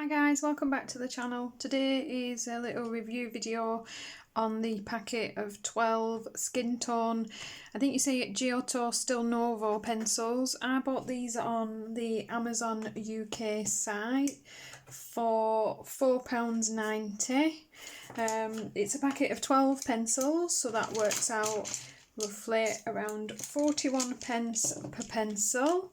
Hi guys, welcome back to the channel. Today is a little review video on the packet of 12 skin tone, I think you say it, Giotto Stilnovo pencils. I bought these on the Amazon UK site for £4.90. It's a packet of 12 pencils, so that works out roughly around 41 pence per pencil.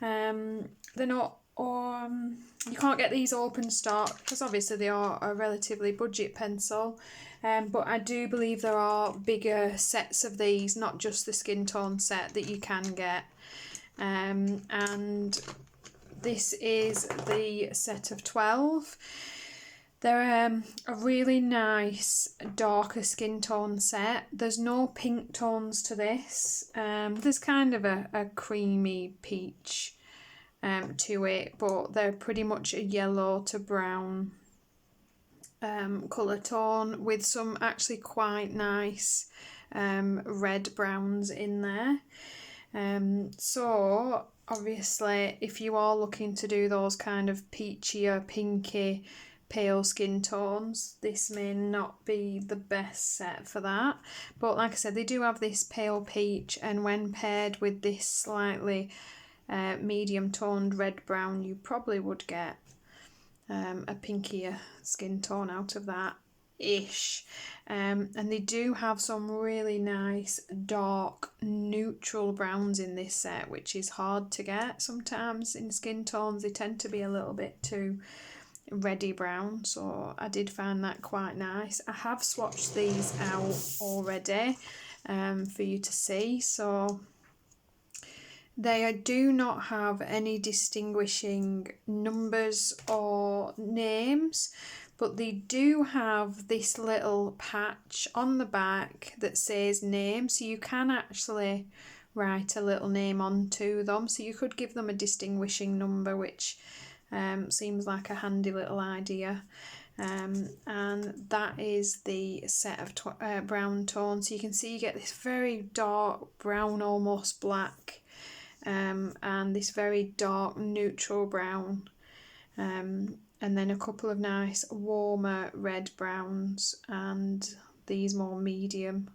They're not you can't get these open stock because obviously they are a relatively budget pencil, but I do believe there are bigger sets of these, not just the skin tone set, that you can get, and this is the set of 12. They're a really nice darker skin tone set. There's no pink tones to this. There's kind of a creamy peach to it, but they're pretty much a yellow to brown colour tone with some actually quite nice red browns in there. So obviously if you are looking to do those kind of peachy or pinky pale skin tones, this may not be the best set for that, but like I said, they do have this pale peach, and when paired with this slightly medium toned red brown, you probably would get a pinkier skin tone out of that ish. And they do have some really nice dark neutral browns in this set, which is hard to get sometimes in skin tones. They tend to be a little bit too reddy brown, so I did find that quite nice. I have swatched these out already for you to see. So they do not have any distinguishing numbers or names, but they do have this little patch on the back that says name, so you can actually write a little name onto them, so you could give them a distinguishing number, which seems like a handy little idea. And that is the set of brown tones. So you can see you get this very dark brown, almost black, and this very dark neutral brown, and then a couple of nice warmer red browns, and these more medium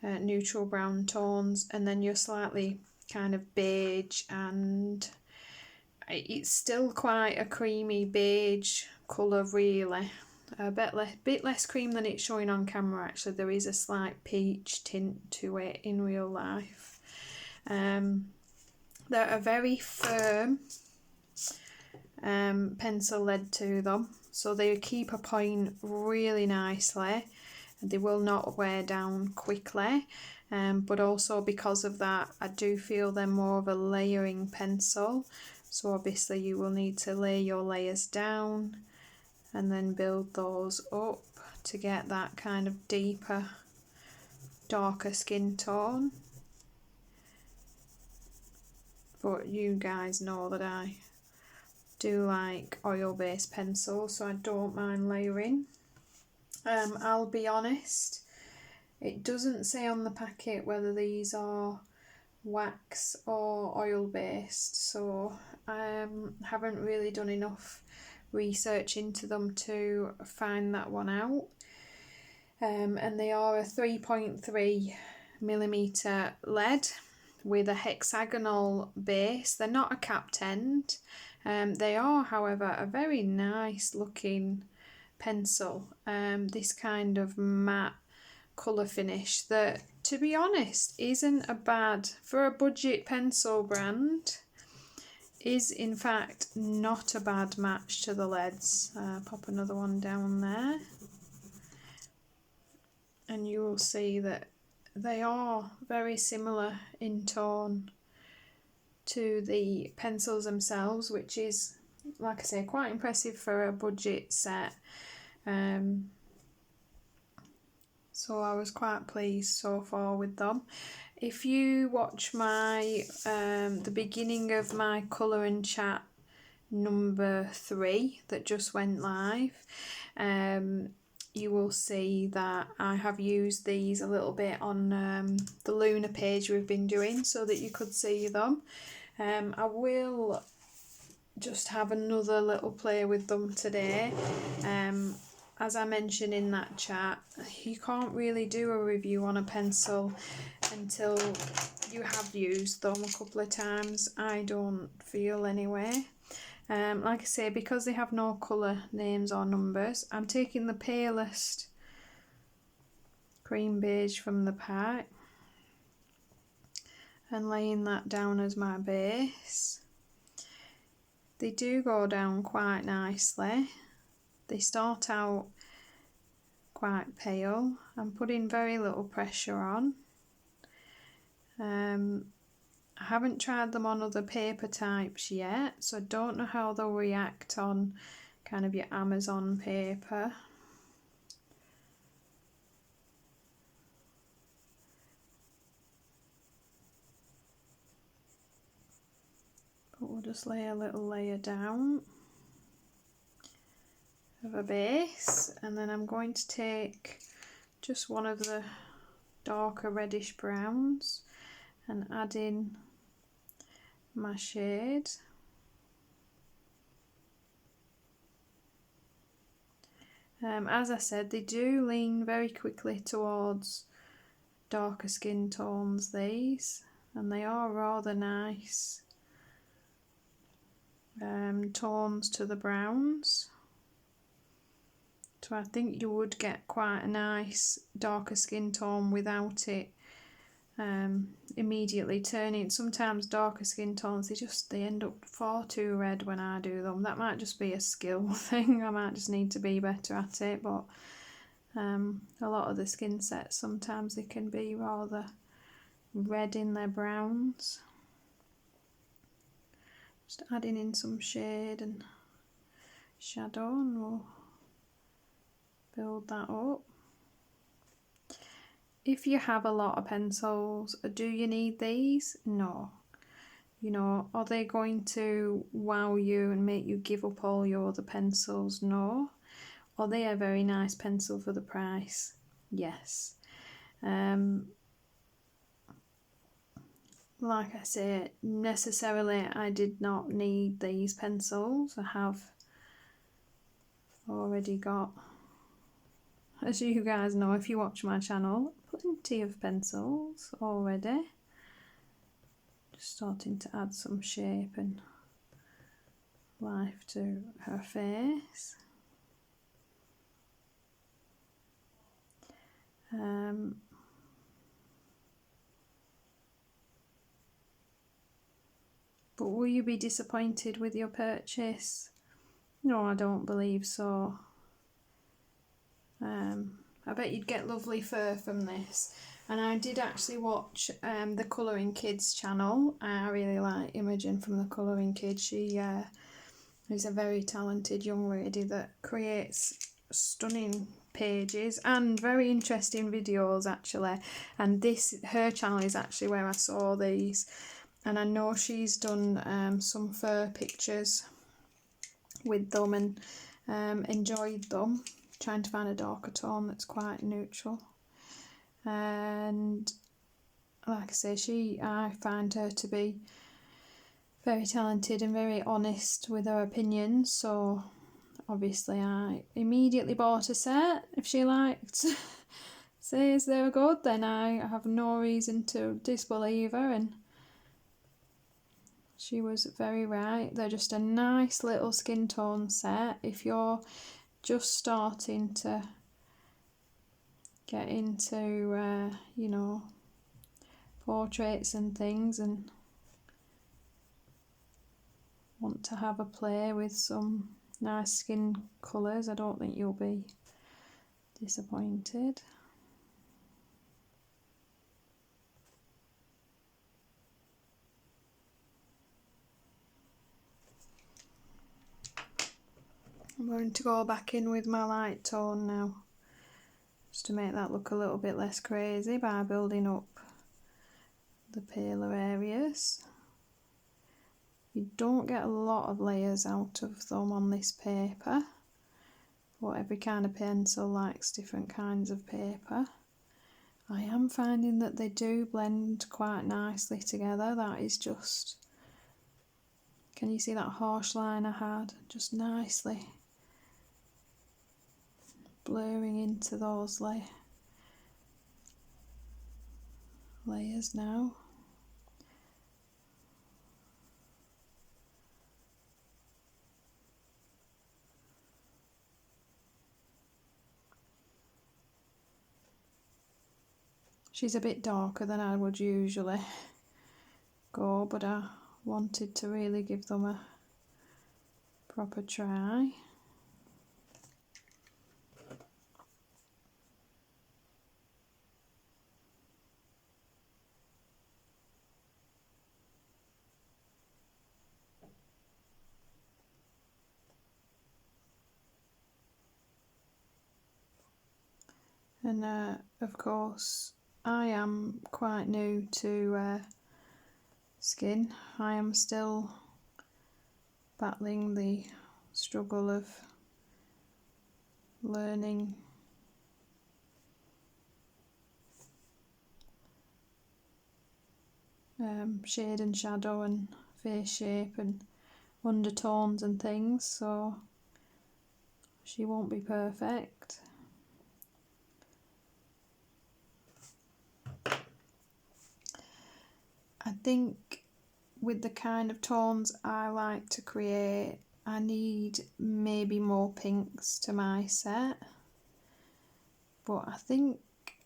neutral brown tones, and then your slightly kind of beige, and it's still quite a creamy beige colour really, a bit less cream than it's showing on camera. Actually, there is a slight peach tint to it in real life. They're a very firm pencil lead to them, so they keep a point really nicely and they will not wear down quickly, but also because of that I do feel they're more of a layering pencil, so obviously you will need to lay your layers down and then build those up to get that kind of deeper, darker skin tone. But you guys know that I do like oil-based pencils, so I don't mind layering. I'll be honest, it doesn't say on the packet whether these are wax or oil-based, so I haven't really done enough research into them to find that one out. And they are a 3.3mm lead with a hexagonal base. They're not a capped end. They are, however, a very nice looking pencil. This kind of matte colour finish that, to be honest, isn't a bad, for a budget pencil brand, is in fact not a bad match to the leads. Pop another one down there and you will see that they are very similar in tone to the pencils themselves, which is, like I say, quite impressive for a budget set. So I was quite pleased so far with them. If you watch my the beginning of my colour and chat number 3 that just went live, you will see that I have used these a little bit on the Lunar page we've been doing, so that you could see them. I will just have another little play with them today. As I mentioned in that chat, you can't really do a review on a pencil until you have used them a couple of times. I don't feel anyway. Like I say, because they have no colour names or numbers, I'm taking the palest cream beige from the pack and laying that down as my base. They do go down quite nicely. They start out quite pale. I'm putting very little pressure on. I haven't tried them on other paper types yet, so I don't know how they'll react on kind of your Amazon paper. But we'll just lay a little layer down of a base, and then I'm going to take just one of the darker reddish browns and add in my shade. As I said, they do lean very quickly towards darker skin tones, these, and they are rather nice tones to the browns. So I think you would get quite a nice darker skin tone without it immediately turning. Sometimes darker skin tones, they end up far too red when I do them. That might just be a skill thing. I might just need to be better at it, but a lot of the skin sets, sometimes they can be rather red in their browns. Just adding in some shade and shadow, and we'll build that up. If you have a lot of pencils, do you need these? No. You know, are they going to wow you and make you give up all your other pencils? No. Are they a very nice pencil for the price? Yes. Like I say, necessarily I did not need these pencils. I have already got, as you guys know if you watch my channel, plenty of pencils already. Just starting to add some shape and life to her face. But will you be disappointed with your purchase? No, I don't believe so. I bet you'd get lovely fur from this. And I did actually watch the Colouring Kids channel. I really like Imogen from the Colouring Kids. She is a very talented young lady that creates stunning pages and very interesting videos actually. And her channel is actually where I saw these. And I know she's done some fur pictures with them and enjoyed them. Trying to find a darker tone that's quite neutral. And like I say, I find her to be very talented and very honest with her opinions, so obviously I immediately bought a set. If she says they're good, then I have no reason to disbelieve her, and she was very right. They're just a nice little skin tone set if you're just starting to get into you know, portraits and things and want to have a play with some nice skin colours. I don't think you'll be disappointed. I'm going to go back in with my light tone now, just to make that look a little bit less crazy by building up the paler areas. You don't get a lot of layers out of them on this paper, but every kind of pencil likes different kinds of paper. I am finding that they do blend quite nicely together. That is just Can you see that harsh line I had? Just nicely blurring into those layers now. She's a bit darker than I would usually go, but I wanted to really give them a proper try. And of course I am quite new to skin. I am still battling the struggle of learning shade and shadow and face shape and undertones and things, so she won't be perfect. I think with the kind of tones I like to create, I need maybe more pinks to my set, but I think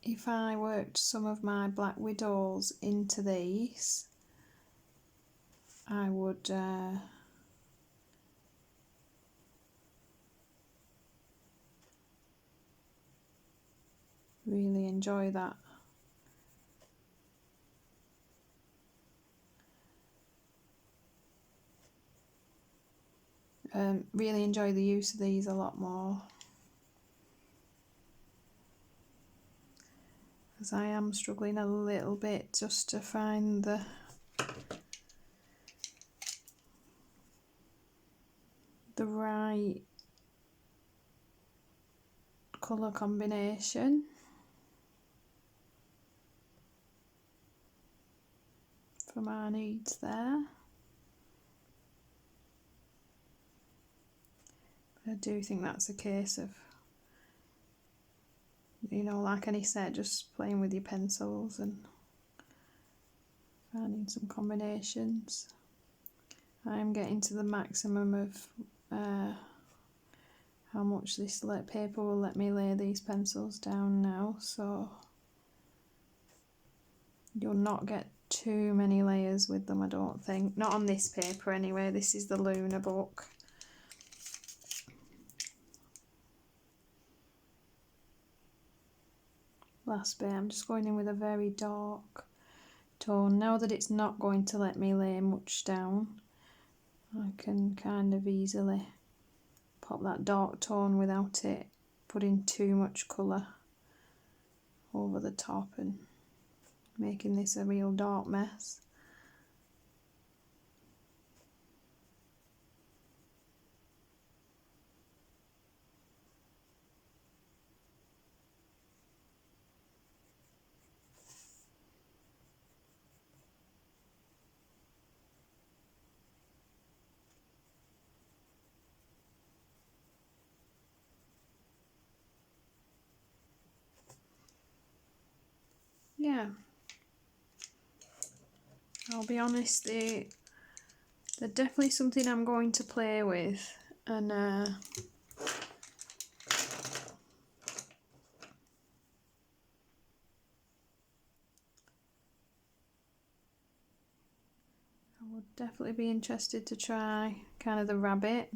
if I worked some of my Black Widows into these, I would really enjoy that. Really enjoy the use of these a lot more, because I am struggling a little bit just to find the right colour combination. For my needs there. But I do think that's a case of, you know, like any set, just playing with your pencils and finding some combinations. I am getting to the maximum of how much this paper will let me lay these pencils down now, so you'll not get too many layers with them, I don't think. Not on this paper anyway. This is the Luna book. Last bit, I'm just going in with a very dark tone. Now that it's not going to let me lay much down, I can kind of easily pop that dark tone without it putting too much colour over the top and making this a real dark mess. Yeah, I'll be honest, they're definitely something I'm going to play with, and I would definitely be interested to try kind of the rabbit,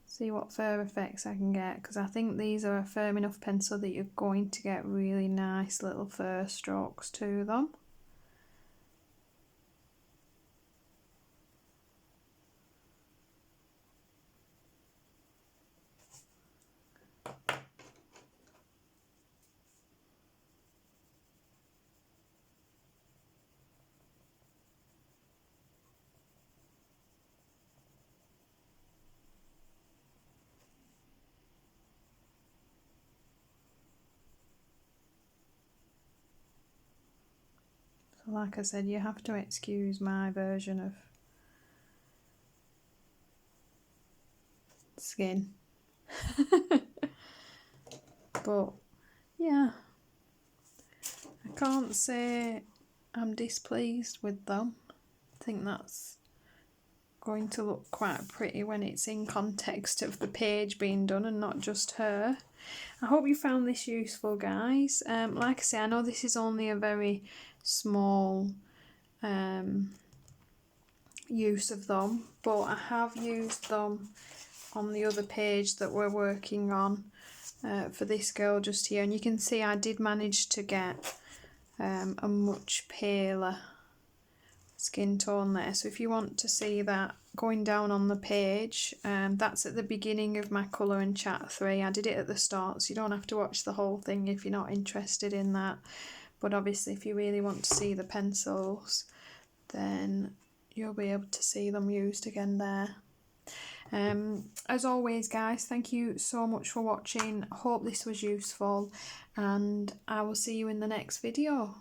see what fur effects I can get, because I think these are a firm enough pencil that you're going to get really nice little fur strokes to them. So like I said, you have to excuse my version of skin. But yeah, I can't say I'm displeased with them. I think that's going to look quite pretty when it's in context of the page being done and not just her. I hope you found this useful, guys. Like I say, I know this is only a very small use of them, but I have used them on the other page that we're working on for this girl just here, and you can see I did manage to get a much paler skin tone there. So if you want to see that going down on the page, that's at the beginning of my colour and chat 3. I did it at the start, so you don't have to watch the whole thing if you're not interested in that. But obviously if you really want to see the pencils, then you'll be able to see them used again there. As always, guys, thank you so much for watching. I hope this was useful, and I will see you in the next video.